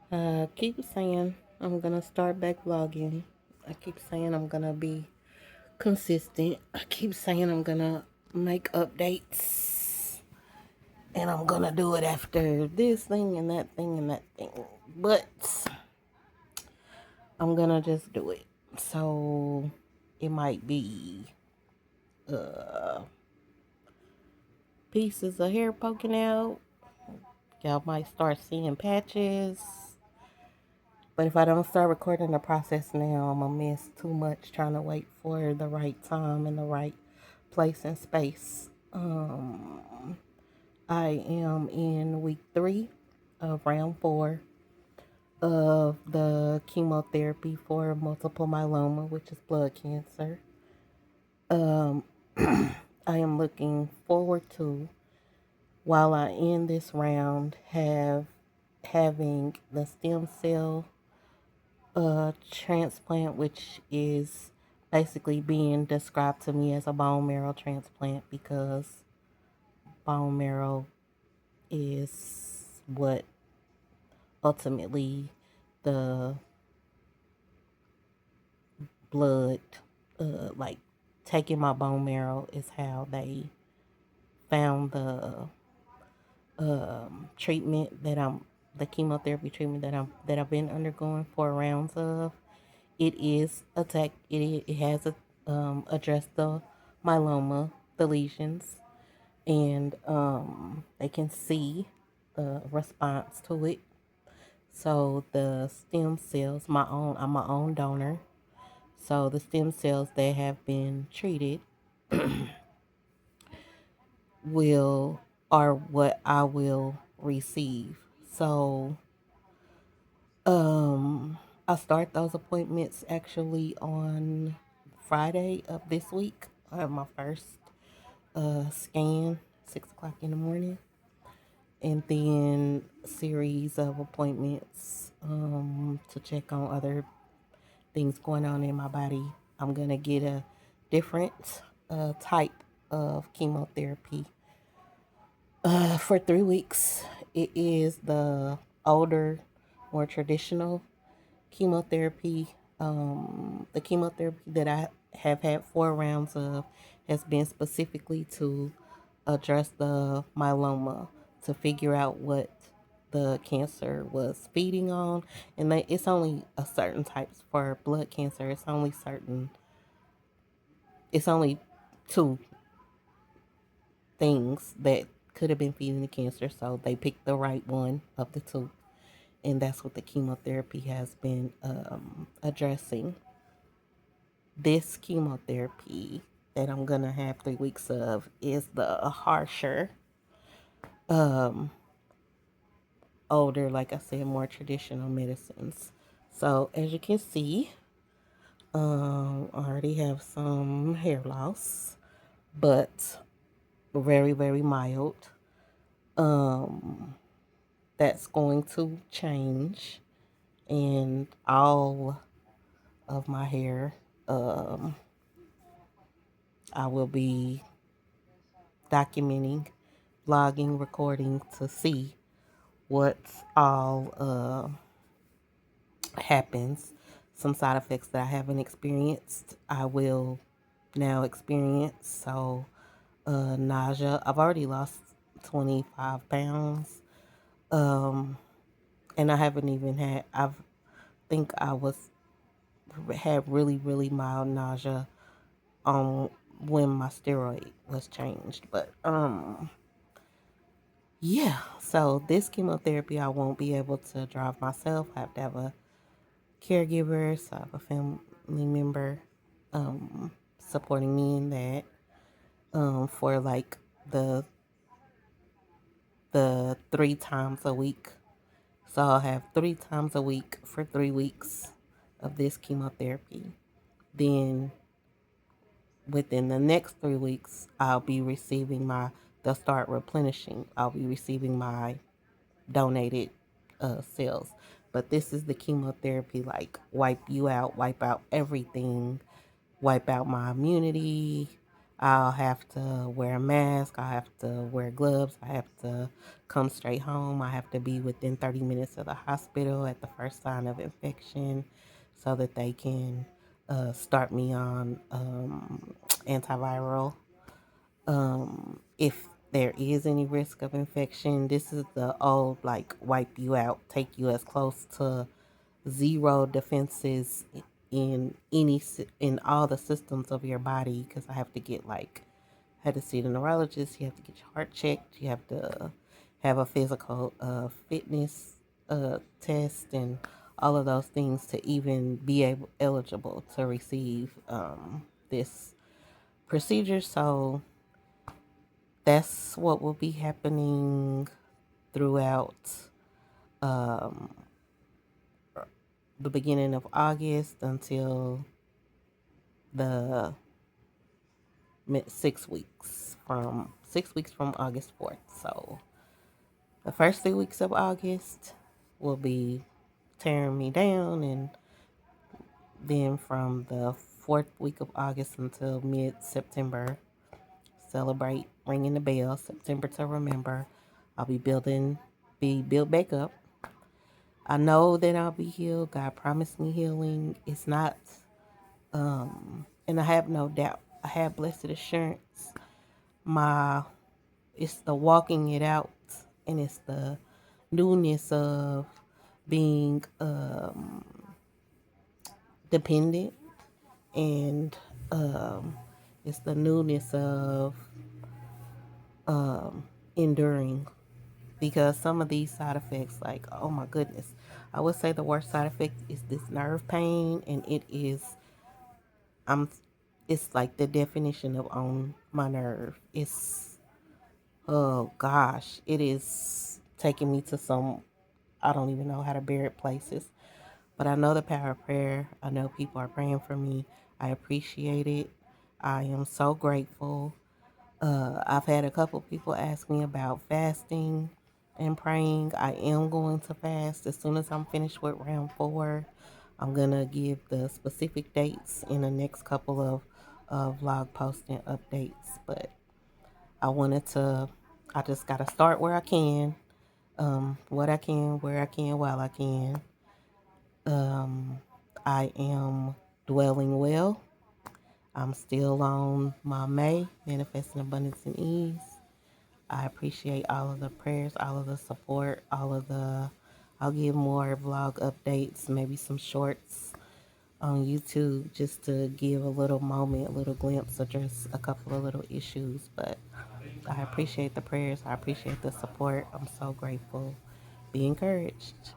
I keep saying I'm gonna start back vlogging. I keep saying I'm gonna be consistent. I keep saying I'm gonna make updates. And I'm gonna do it after this thing and that thing and that thing. But I'm gonna just do it. So it might be uh pieces of hair poking out. Y'all might start seeing patches. But if I don't start recording the process now, I'm gonna miss too much trying to wait for the right time and the right place and space. I am in week 3 of round 4 of the chemotherapy for multiple myeloma, which is blood cancer. Um, I am looking forward to, while I end this round, having the stem cell transplant, which is basically being described to me as a bone marrow transplant because bone marrow is what ultimately the blood, like taking my bone marrow, is how they found treatment that the chemotherapy treatment that I've been undergoing 4 rounds of. It is attack. It has addressed the myeloma, the lesions, and they can see the response to it. So the stem cells, I'm my own donor. So the stem cells that have been treated will are what I will receive. So Um, I start those appointments actually on Friday of this week. I have my first scan, 6 o'clock in the morning, and then a series of appointments to check on other things going on in my body. I'm gonna get a different type of chemotherapy for 3 weeks. It is the older, more traditional chemotherapy. The chemotherapy that I have had 4 rounds of has been specifically to address the myeloma, to figure out what the cancer was feeding on. And it's only a certain types for blood cancer. It's only two things that could have been feeding the cancer. So they picked the right one of the two. And that's what the chemotherapy has been addressing. This chemotherapy that I'm gonna have 3 weeks of is the harsher, um, older, like I said, more traditional medicines. So as you can see, I already have some hair loss, but very, very mild. Um, that's going to change, and all of my hair, um, I will be documenting, vlogging, recording to see what's all happens. Some side effects that I haven't experienced, I will now experience. So, nausea. I've already lost 25 pounds. Um, and I haven't even think I had really, really mild nausea when my steroid was changed. But, yeah, so this chemotherapy, I won't be able to drive myself. I have to have a caregiver, so I have a family member supporting me in that for like the 3 times a week. So I'll have 3 times a week for 3 weeks of this chemotherapy. Then within the next 3 weeks, they'll start replenishing. I'll be receiving my donated cells. But this is the chemotherapy, like wipe out everything, wipe out my immunity, I'll have to wear a mask. I'll have to wear gloves. I have to come straight home. I have to be within 30 minutes of the hospital at the first sign of infection so that they can start me on antiviral. If there is any risk of infection, this is the old like wipe you out, take you as close to zero defenses in in all the systems of your body, because I have to get like had to see the neurologist. You have to get your heart checked. You have to have a physical fitness test and all of those things to even be eligible to receive this procedure. So that's what will be happening throughout um, the beginning of August until the 6 weeks from August 4th. So the first 3 weeks of August will be tearing me down, and then from the fourth week of August until mid September, celebrate ringing the bell, September to remember. I'll be built back up. I know that I'll be healed. God promised me healing. It's not, and I have no doubt. I have blessed assurance. My, it's the walking it out, and it's the newness of being dependent, and um, it's the newness of enduring, because some of these side effects, like, oh my goodness, I would say the worst side effect is this nerve pain, and I'm it's like the definition of on my nerve. It's, oh gosh, it is taking me to some, I don't even know how to bear it places. But I know the power of prayer. I know people are praying for me. I appreciate it. I am so grateful. I've had a couple people ask me about fasting and praying. I am going to fast as soon as I'm finished with round 4. I'm going to give the specific dates in the next couple of vlog posting updates. But I wanted to, I just got to start where I can, what I can, where I can, while I can. Um, I am dwelling well. I'm still on my May, manifesting abundance and ease. I appreciate all of the prayers, all of the support, I'll give more vlog updates, maybe some shorts on YouTube, just to give a little moment, a little glimpse of just a couple of little issues. But I appreciate the prayers. I appreciate the support. I'm so grateful. Be encouraged.